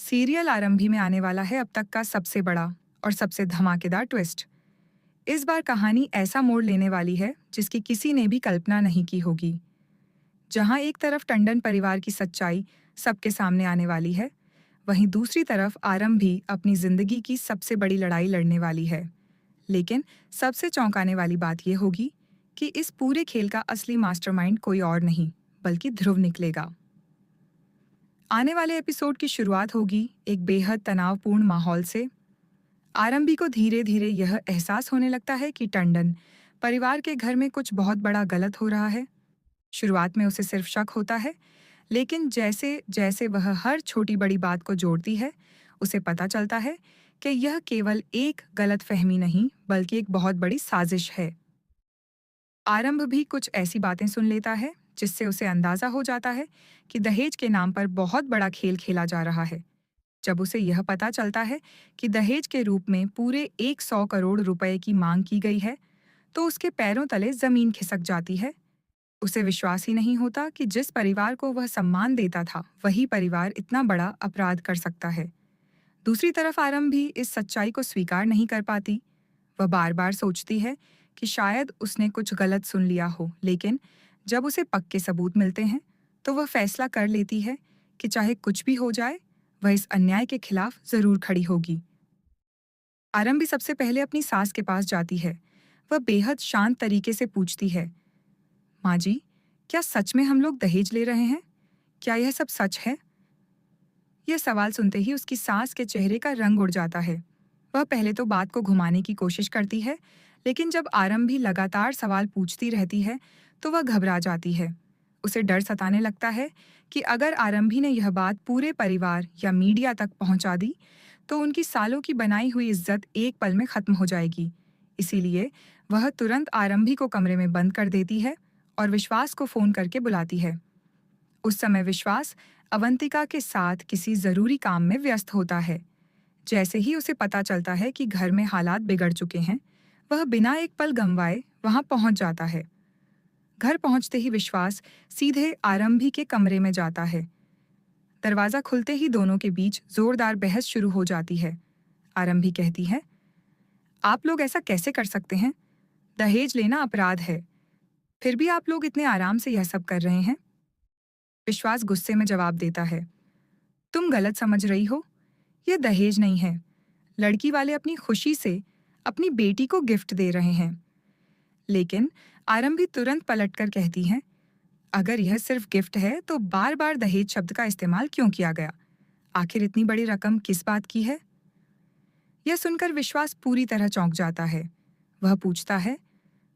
Serial आरंभी में आने वाला है अब तक का सबसे बड़ा और सबसे धमाकेदार ट्विस्ट। इस बार कहानी ऐसा मोड़ लेने वाली है जिसकी किसी ने भी कल्पना नहीं की होगी। जहां एक तरफ टंडन परिवार की सच्चाई सबके सामने आने वाली है, वहीं दूसरी तरफ आरंभी अपनी जिंदगी की सबसे बड़ी लड़ाई लड़ने वाली है। लेकिन सबसे चौंकाने वाली बात यह होगी कि इस पूरे खेल का असली मास्टरमाइंड कोई और नहीं, बल्कि ध्रुव निकलेगा। आने वाले एपिसोड की शुरुआत होगी एक बेहद तनावपूर्ण माहौल से। आरंभी को धीरे धीरे यह एहसास होने लगता है कि टंडन परिवार के घर में कुछ बहुत बड़ा गलत हो रहा है। शुरुआत में उसे सिर्फ शक होता है, लेकिन जैसे जैसे वह हर छोटी बड़ी बात को जोड़ती है, उसे पता चलता है कि यह केवल एक गलत फहमी नहीं, बल्कि एक बहुत बड़ी साजिश है। आरंभ भी कुछ ऐसी बातें सुन लेता है जिससे उसे अंदाजा हो जाता है कि दहेज के नाम पर बहुत बड़ा खेल खेला जा रहा है। जब उसे यह पता चलता है कि दहेज के रूप में पूरे 100 करोड़ रुपए की मांग की गई है, तो उसके पैरों तले जमीन खिसक जाती है। उसे विश्वास ही नहीं होता कि जिस परिवार को वह सम्मान देता था, वही परिवार इतना बड़ा अपराध कर सकता है। दूसरी तरफ आरंभ भी इस सच्चाई को स्वीकार नहीं कर पाती। वह बार बार सोचती है कि शायद उसने कुछ गलत सुन लिया हो, लेकिन जब उसे पक्के सबूत मिलते हैं, तो वह फैसला कर लेती है कि चाहे कुछ भी हो जाए, वह इस अन्याय के खिलाफ जरूर खड़ी होगी। आरंभी सबसे पहले अपनी सास के पास जाती है। वह बेहद शांत तरीके से पूछती है, माँ जी, क्या सच में हम लोग दहेज ले रहे हैं? क्या यह सब सच है? यह सवाल सुनते ही उसकी सास के चेहरे का रंग उड़ जाता है। वह पहले तो बात को घुमाने की कोशिश करती है, लेकिन जब आरंभी लगातार सवाल पूछती रहती है, तो वह घबरा जाती है। उसे डर सताने लगता है कि अगर आरंभी ने यह बात पूरे परिवार या मीडिया तक पहुंचा दी, तो उनकी सालों की बनाई हुई इज्जत एक पल में खत्म हो जाएगी। इसीलिए वह तुरंत आरंभी को कमरे में बंद कर देती है और विश्वास को फोन करके बुलाती है। उस समय विश्वास अवंतिका के साथ किसी जरूरी काम में व्यस्त होता है। जैसे ही उसे पता चलता है कि घर में हालात बिगड़ चुके हैं, वह बिना एक पल गंवाए वहां पहुंच जाता है। घर पहुंचते ही विश्वास सीधे आरंभी के कमरे में जाता है। दरवाजा खुलते ही दोनों के बीच जोरदार बहस शुरू हो जाती है। आरंभी कहती है, आप लोग ऐसा कैसे कर सकते हैं? दहेज लेना अपराध है, फिर भी आप लोग इतने आराम से यह सब कर रहे हैं। विश्वास गुस्से में जवाब देता है, तुम गलत समझ रही हो, यह दहेज नहीं है। लड़की वाले अपनी खुशी से अपनी बेटी को गिफ्ट दे रहे हैं। लेकिन आरंभी तुरंत पलटकर कहती है, अगर यह सिर्फ गिफ्ट है तो बार बार दहेज शब्द का इस्तेमाल क्यों किया गया? आखिर इतनी बड़ी रकम किस बात की है? यह सुनकर विश्वास पूरी तरह चौंक जाता है। वह पूछता है,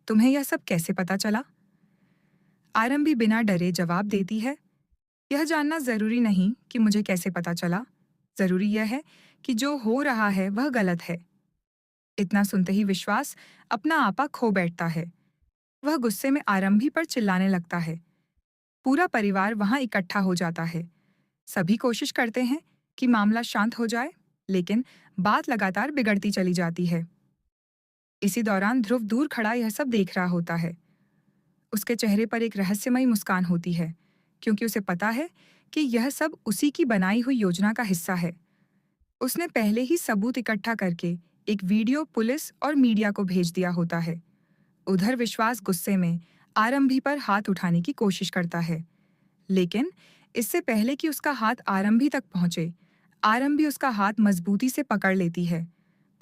तुम्हें यह सब कैसे पता चला? आरंभी बिना डरे जवाब देती है, यह जानना जरूरी नहीं कि मुझे कैसे पता चला। जरूरी यह है कि जो हो रहा है वह गलत है। इतना सुनते ही विश्वास अपना आपा खो बैठता है। वह गुस्से में आरंभी पर चिल्लाने लगता है। पूरा परिवार वहां इकट्ठा हो जाता है। सभी कोशिश करते हैं कि मामला शांत हो जाए, लेकिन बात लगातार बिगड़ती चली जाती है। इसी दौरान ध्रुव दूर खड़ा यह सब देख रहा होता है। उसके चेहरे पर एक रहस्यमयी मुस्कान होती है, क्योंकि उसे पता है कि यह सब उसी की बनाई हुई योजना का हिस्सा है। उसने पहले ही सबूत इकट्ठा करके एक वीडियो पुलिस और मीडिया को भेज दिया होता है। उधर विश्वास गुस्से में आरंभी पर हाथ उठाने की कोशिश करता है, लेकिन इससे पहले कि उसका हाथ आरंभी तक पहुंचे, आरंभी उसका हाथ मजबूती से पकड़ लेती है।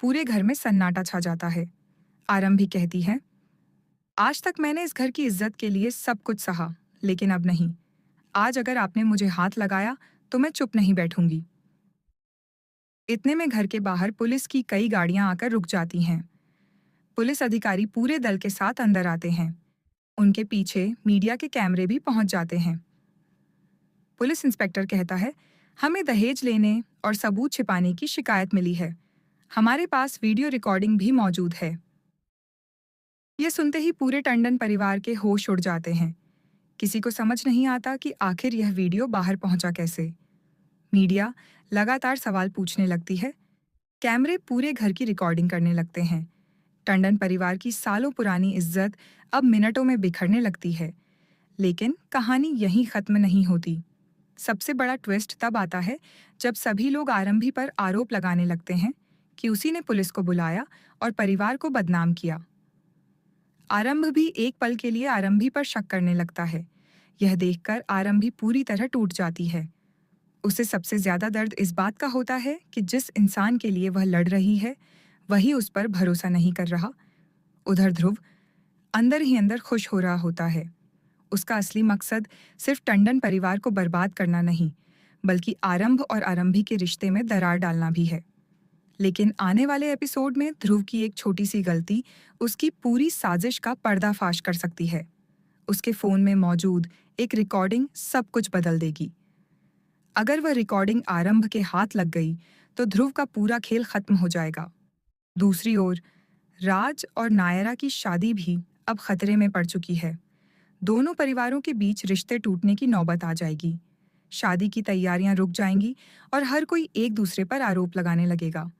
पूरे घर में सन्नाटा छा जाता है। आरंभी कहती है, आज तक मैंने इस घर की इज्जत के लिए सब कुछ सहा, लेकिन अब नहीं। आज अगर आपने मुझे हाथ लगाया तो मैं चुप नहीं बैठूंगी। इतने में घर के बाहर पुलिस की कई गाड़ियां आकर रुक जाती हैं। पुलिस अधिकारी पूरे दल के साथ अंदर आते हैं। उनके पीछे मीडिया के कैमरे भी पहुंच जाते हैं। पुलिस इंस्पेक्टर कहता है, हमें दहेज लेने और सबूत छिपाने की शिकायत मिली है। हमारे पास वीडियो रिकॉर्डिंग भी मौजूद है। यह सुनते ही पूरे टंडन परिवार के होश उड़ जाते हैं। किसी को समझ नहीं आता कि आखिर यह वीडियो बाहर पहुंचा कैसे। मीडिया लगातार सवाल पूछने लगती है। कैमरे पूरे घर की रिकॉर्डिंग करने लगते हैं। टंडन परिवार की सालों पुरानी इज्जत अब मिनटों में बिखरने लगती है। लेकिन कहानी यहीं खत्म नहीं होती। सबसे बड़ा ट्विस्ट तब आता है जब सभी लोग आरंभी पर आरोप लगाने लगते हैं कि उसी ने पुलिस को बुलाया और परिवार को बदनाम किया। आरंभ भी एक पल के लिए आरंभी पर शक करने लगता है। यह देखकर आरंभी पूरी तरह टूट जाती है। उसे सबसे ज्यादा दर्द इस बात का होता है कि जिस इंसान के लिए वह लड़ रही है, वही उस पर भरोसा नहीं कर रहा। उधर ध्रुव अंदर ही अंदर खुश हो रहा होता है। उसका असली मकसद सिर्फ टंडन परिवार को बर्बाद करना नहीं, बल्कि आरंभ और आरंभी के रिश्ते में दरार डालना भी है। लेकिन आने वाले एपिसोड में ध्रुव की एक छोटी सी गलती उसकी पूरी साजिश का पर्दाफाश कर सकती है। उसके फोन में मौजूद एक रिकॉर्डिंग सब कुछ बदल देगी। अगर वह रिकॉर्डिंग आरंभ के हाथ लग गई तो ध्रुव का पूरा खेल खत्म हो जाएगा। दूसरी ओर राज और नायरा की शादी भी अब खतरे में पड़ चुकी है। दोनों परिवारों के बीच रिश्ते टूटने की नौबत आ जाएगी। शादी की तैयारियां रुक जाएंगी और हर कोई एक दूसरे पर आरोप लगाने लगेगा।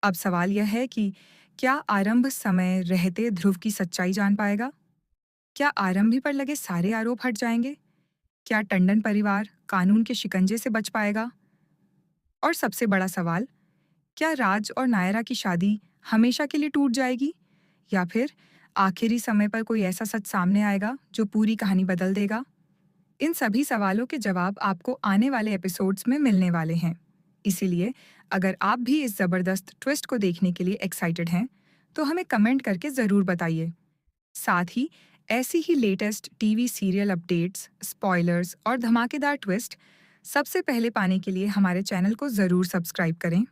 अब सवाल यह है कि क्या आरंभ समय रहते ध्रुव की सच्चाई जान पाएगा? क्या आरंभी पर लगे सारे आरोप हट जाएंगे? क्या टंडन परिवार कानून के शिकंजे से बच पाएगा? और सबसे बड़ा सवाल, क्या राज और नायरा की शादी हमेशा के लिए टूट जाएगी, या फिर आखिरी समय पर कोई ऐसा सच सामने आएगा जो पूरी कहानी बदल देगा? इन सभी सवालों के जवाब आपको आने वाले एपिसोड्स में मिलने वाले हैं। इसीलिए अगर आप भी इस जबरदस्त ट्विस्ट को देखने के लिए एक्साइटेड हैं, तो हमें कमेंट करके ज़रूर बताइए। साथ ही ऐसी ही latest TV serial updates, spoilers और धमाकेदार ट्विस्ट सबसे पहले पाने के लिए हमारे चैनल को ज़रूर सब्सक्राइब करें।